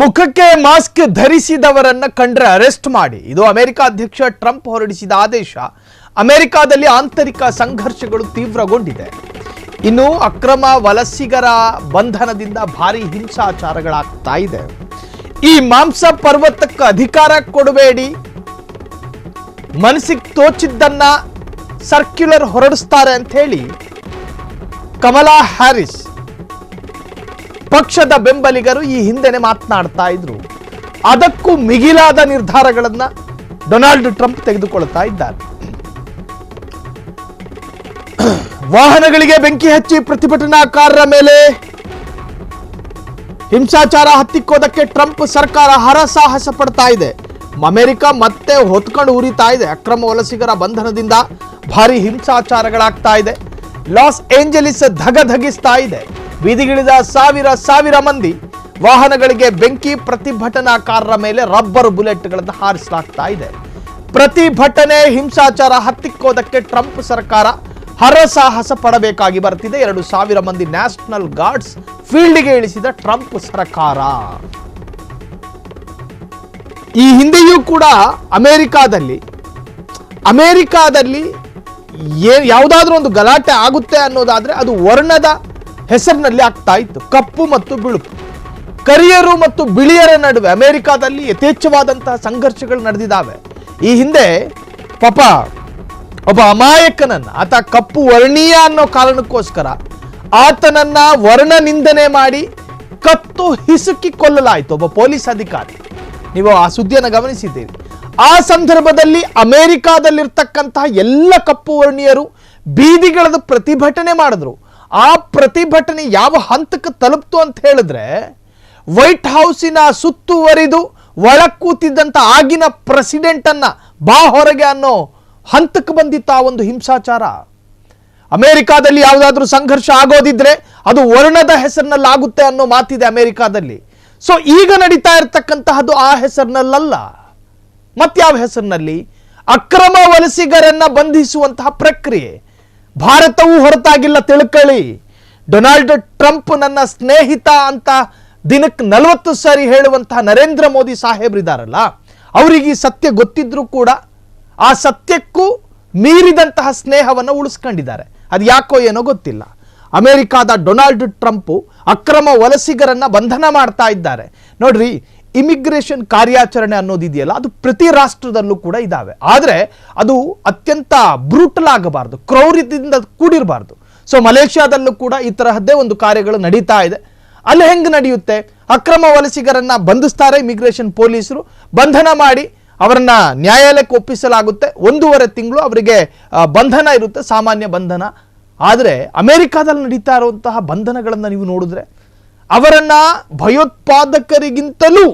ಮುಖಕ್ಕೆ ಮಾಸ್ಕ್ ಧರಿಸಿದವರನ್ನ ಕಂಡ್ರೆ ಅರೆಸ್ಟ್ ಮಾಡಿ, ಇದು ಅಮೆರಿಕ ಅಧ್ಯಕ್ಷ ಟ್ರಂಪ್ ಹೊರಡಿಸಿದ ಆದೇಶ. ಅಮೆರಿಕಾದಲ್ಲಿ ಆಂತರಿಕ ಸಂಘರ್ಷಗಳು ತೀವ್ರಗೊಂಡಿದೆ. ಇನ್ನು ಅಕ್ರಮ ವಲಸಿಗರ ಬಂಧನದಿಂದ ಭಾರಿ ಹಿಂಸಾಚಾರಗಳಾಗ್ತಾ ಇದೆ. ಈ ಮಾಂಸ ಪರ್ವತಕ್ಕೆ ಅಧಿಕಾರ ಕೊಡಬೇಡಿ, ಮನಸ್ಸಿಗೆ ತೋಚಿದ್ದನ್ನ ಸರ್ಕ್ಯುಲರ್ ಹೊರಡಿಸ್ತಾರೆ ಅಂತ ಹೇಳಿ ಕಮಲಾ ಹ್ಯಾರಿಸ್ ಪಕ್ಷದ ಬೆಂಬಲಿಗರು ಈ ಹಿಂದೆನೆ ಮಾತನಾಡ್ತಾ ಇದ್ರು. ಅದಕ್ಕೂ ಮಿಗಿಲಾದ ನಿರ್ಧಾರಗಳನ್ನ ಡೊನಾಲ್ಡ್ ಟ್ರಂಪ್ ತೆಗೆದುಕೊಳ್ತಾ ಇದ್ದಾರೆ. ವಾಹನಗಳಿಗೆ ಬೆಂಕಿ ಹಚ್ಚಿ ಪ್ರತಿಭಟನಾಕಾರರ ಮೇಲೆ ಹಿಂಸಾಚಾರ ಹತ್ತಿಕ್ಕೋದಕ್ಕೆ ಟ್ರಂಪ್ ಸರ್ಕಾರ ಹರಸಾಹಸ ಪಡ್ತಾ ಇದೆ. ಅಮೆರಿಕ ಮತ್ತೆ ಹೊತ್ಕೊಂಡು ಉರಿತಾ ಇದೆ. ಅಕ್ರಮ ವಲಸಿಗರ ಬಂಧನದಿಂದ ಭಾರಿ ಹಿಂಸಾಚಾರಗಳಾಗ್ತಾ ಇದೆ. ಲಾಸ್ ಏಂಜಲೀಸ್ ಧಗಧಗಿಸ್ತಾ ಇದೆ. ಬೀದಿಗಿಳಿದ ಸಾವಿರ ಮಂದಿ, ವಾಹನಗಳಿಗೆ ಬೆಂಕಿ, ಪ್ರತಿಭಟನಾಕಾರರ ಮೇಲೆ ರಬ್ಬರ್ ಬುಲೆಟ್ಗಳನ್ನು ಹಾರಿಸಲಾಗ್ತಾ ಇದೆ. ಪ್ರತಿಭಟನೆ ಹಿಂಸಾಚಾರ ಹತ್ತಿಕ್ಕೋದಕ್ಕೆ ಟ್ರಂಪ್ ಸರ್ಕಾರ ಹರಸಾಹಸ ಪಡಬೇಕಾಗಿ ಬರ್ತಿದೆ. 2,000 ಮಂದಿ ನ್ಯಾಷನಲ್ ಗಾರ್ಡ್ಸ್ ಫೀಲ್ಡ್ಗೆ ಇಳಿಸಿದ ಟ್ರಂಪ್ ಸರ್ಕಾರ. ಈ ಹಿಂದೆಯೂ ಕೂಡ ಅಮೆರಿಕಾದಲ್ಲಿ ಯಾವುದಾದ್ರೂ ಒಂದು ಗಲಾಟೆ ಆಗುತ್ತೆ ಅನ್ನೋದಾದ್ರೆ ಅದು ವರ್ಣದ ಹೆಸರಿನಲ್ಲಿ ಆಗ್ತಾ ಇತ್ತು. ಕಪ್ಪು ಮತ್ತು ಬಿಳುಪು, ಕರಿಯರು ಮತ್ತು ಬಿಳಿಯರ ನಡುವೆ ಅಮೆರಿಕಾದಲ್ಲಿ ಯಥೇಚ್ಛವಾದಂತಹ ಸಂಘರ್ಷಗಳು ನಡೆದಿದ್ದಾವೆ. ಈ ಹಿಂದೆ ಪಾಪ ಒಬ್ಬ ಅಮಾಯಕನನ್ನ, ಆತ ಕಪ್ಪು ವರ್ಣೀಯ ಅನ್ನೋ ಕಾರಣಕ್ಕೋಸ್ಕರ ಆತನನ್ನ ವರ್ಣ ನಿಂದನೆ ಮಾಡಿ ಕತ್ತು ಹಿಸುಕಿ ಕೊಲ್ಲಲಾಯಿತು ಒಬ್ಬ ಪೊಲೀಸ್ ಅಧಿಕಾರಿ. ನೀವು ಆ ಸುದ್ದಿಯನ್ನು ಗಮನಿಸಿದ್ದೀರಿ. ಆ ಸಂದರ್ಭದಲ್ಲಿ ಅಮೆರಿಕಾದಲ್ಲಿರ್ತಕ್ಕಂತಹ ಎಲ್ಲ ಕಪ್ಪು ವರ್ಣೀಯರು ಬೀದಿಗಳದು ಪ್ರತಿಭಟನೆ ಮಾಡಿದ್ರು. ಆ ಪ್ರತಿಭಟನೆ ಯಾವ ಹಂತಕ್ಕೆ ತಲುಪ್ತು ಅಂತ ಹೇಳಿದ್ರೆ, ವೈಟ್ ಹೌಸಿನ ಸುತ್ತುವರಿದು ಒಳ ಕೂತಿದ್ದಂತ ಆಗಿನ ಪ್ರೆಸಿಡೆಂಟ್ ಅನ್ನ ಬಾ ಹೊರಗೆ ಅನ್ನೋ ಹಂತಕ್ಕೆ ಬಂದಿತ್ತು ಆ ಒಂದು ಹಿಂಸಾಚಾರ. ಅಮೆರಿಕಾದಲ್ಲಿ ಯಾವುದಾದ್ರೂ ಸಂಘರ್ಷ ಆಗೋದಿದ್ರೆ ಅದು ವರ್ಣದ ಹೆಸರಿನಲ್ಲಿ ಆಗುತ್ತೆ ಅನ್ನೋ ಮಾತಿದೆ ಅಮೆರಿಕಾದಲ್ಲಿ. ಸೊ ಈಗ ನಡೀತಾ ಇರತಕ್ಕಂತಹದ್ದು ಆ ಹೆಸರಿನಲ್ಲ, ಮತ್ಯಾವ ಹೆಸರಿನಲ್ಲಿ? ಅಕ್ರಮ ವಲಸಿಗರನ್ನ ಬಂಧಿಸುವಂತಹ ಪ್ರಕ್ರಿಯೆ. ಭಾರತವು ಹೊರತಾಗಿಲ್ಲ, ತಿಳ್ಕೊಳ್ಳಿ. ಡೊನಾಲ್ಡ್ ಟ್ರಂಪ್ ನನ್ನ ಸ್ನೇಹಿತ ಅಂತ ದಿನಕ್ಕೆ 40 ಸಾರಿ ಹೇಳುವಂತಹ ನರೇಂದ್ರ ಮೋದಿ ಸಾಹೇಬ್ರಿದಾರಲ್ಲ, ಅವರಿಗೆ ಈ ಸತ್ಯ ಗೊತ್ತಿದ್ರೂ ಕೂಡ ಆ ಸತ್ಯಕ್ಕೂ ಮೀರಿದಂತಹ ಸ್ನೇಹವನ್ನು ಉಳಿಸ್ಕೊಂಡಿದ್ದಾರೆ. ಅದು ಯಾಕೋ ಏನೋ ಗೊತ್ತಿಲ್ಲ. ಅಮೆರಿಕಾದ ಡೊನಾಲ್ಡ್ ಟ್ರಂಪ್ ಅಕ್ರಮ ವಲಸಿಗರನ್ನ ಬಂಧನ ಮಾಡ್ತಾ ಇದ್ದಾರೆ. ನೋಡ್ರಿ, ಇಮಿಗ್ರೇಷನ್ ಕಾರ್ಯಾಚರಣೆ ಅನ್ನೋದಿದೆಯಲ್ಲ, ಅದು ಪ್ರತಿ ರಾಷ್ಟ್ರದಲ್ಲೂ ಕೂಡ ಇದ್ದಾವೆ. ಆದರೆ ಅದು ಅತ್ಯಂತ ಬ್ರೂಟಲ್ ಆಗಬಾರ್ದು, ಕ್ರೌರ್ಯದಿಂದ ಕೂಡಿರಬಾರ್ದು. ಸೊ ಮಲೇಷ್ಯಾದಲ್ಲೂ ಕೂಡ ಈ ತರಹದ್ದೇ ಒಂದು ಕಾರ್ಯಗಳು ನಡೀತಾ ಇದೆ. ಅಲ್ಲಿ ಹೆಂಗೆ ನಡೆಯುತ್ತೆ? ಅಕ್ರಮ ವಲಸಿಗರನ್ನ ಬಂಧಿಸ್ತಾರೆ ಇಮಿಗ್ರೇಷನ್ ಪೊಲೀಸರು, ಬಂಧನ ಮಾಡಿ ಅವರನ್ನ ನ್ಯಾಯಾಲಯಕ್ಕೆ ಒಪ್ಪಿಸಲಾಗುತ್ತೆ. 1.5 ತಿಂಗಳು ಅವರಿಗೆ ಬಂಧನ ಇರುತ್ತೆ, ಸಾಮಾನ್ಯ ಬಂಧನ. ಆದರೆ ಅಮೆರಿಕಾದಲ್ಲಿ ನಡೀತಾ ಇರುವಂತಹ ಬಂಧನಗಳನ್ನು ನೀವು ನೋಡಿದ್ರೆ ಅವರನ್ನ ಭಯೋತ್ಪಾದಕರಿಗಿಂತಲೂ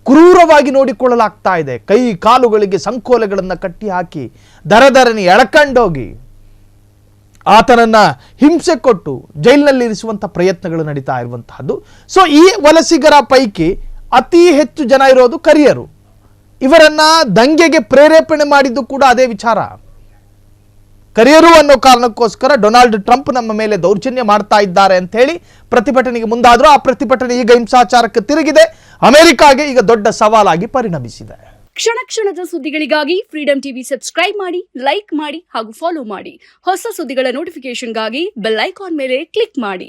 ಕ್ರೂರವಾಗಿ ನೋಡಿಕೊಳ್ಳಲಾಗ್ತಾ ಇದೆ. ಕೈ ಕಾಲುಗಳಿಗೆ ಸಂಕೋಲೆಗಳನ್ನು ಕಟ್ಟಿ ಹಾಕಿ ದರದರನಿ ಎಳಕಂಡೋಗಿ ಆತನನ್ನ ಹಿಂಸೆ ಕೊಟ್ಟು ಜೈಲಿನಲ್ಲಿ ಇರಿಸುವಂಥ ಪ್ರಯತ್ನಗಳು ನಡೀತಾ ಇರುವಂತಹದ್ದು. ಸೊ ಈ ವಲಸಿಗರ ಪೈಕಿ ಅತಿ ಹೆಚ್ಚು ಜನ ಇರೋದು ಕರಿಯರು. ಇವರನ್ನ ದಂಗೆಗೆ ಪ್ರೇರೇಪಣೆ ಮಾಡಿದ್ದು ಕೂಡ ಅದೇ ವಿಚಾರ. ಕರಿಯರು ಅನ್ನೋ ಕಾರಣಕ್ಕೋಸ್ಕರ ಡೊನಾಲ್ಡ್ ಟ್ರಂಪ್ ನಮ್ಮ ಮೇಲೆ ದೌರ್ಜನ್ಯ ಮಾಡ್ತಾ ಇದ್ದಾರೆ ಅಂತ ಹೇಳಿ ಪ್ರತಿಭಟನೆಗೆ ಮುಂದಾದ್ರು. ಆ ಪ್ರತಿಭಟನೆ ಈಗ ಹಿಂಸಾಚಾರಕ್ಕೆ ತಿರುಗಿದೆ. ಅಮೆರಿಕಾಗೆ ಈಗ ದೊಡ್ಡ ಸವಾಲಾಗಿ ಪರಿಣಮಿಸಿದೆ. ಕ್ಷಣ ಕ್ಷಣದ ಸುದ್ದಿಗಳಿಗಾಗಿ ಫ್ರೀಡಂ ಟಿವಿ ಸಬ್ಸ್ಕ್ರೈಬ್ ಮಾಡಿ, ಲೈಕ್ ಮಾಡಿ ಹಾಗೂ ಫಾಲೋ ಮಾಡಿ. ಹೊಸ ಸುದ್ದಿಗಳ ನೋಟಿಫಿಕೇಶನ್ಗಾಗಿ ಬೆಲ್ ಐಕಾನ್ ಮೇಲೆ ಕ್ಲಿಕ್ ಮಾಡಿ.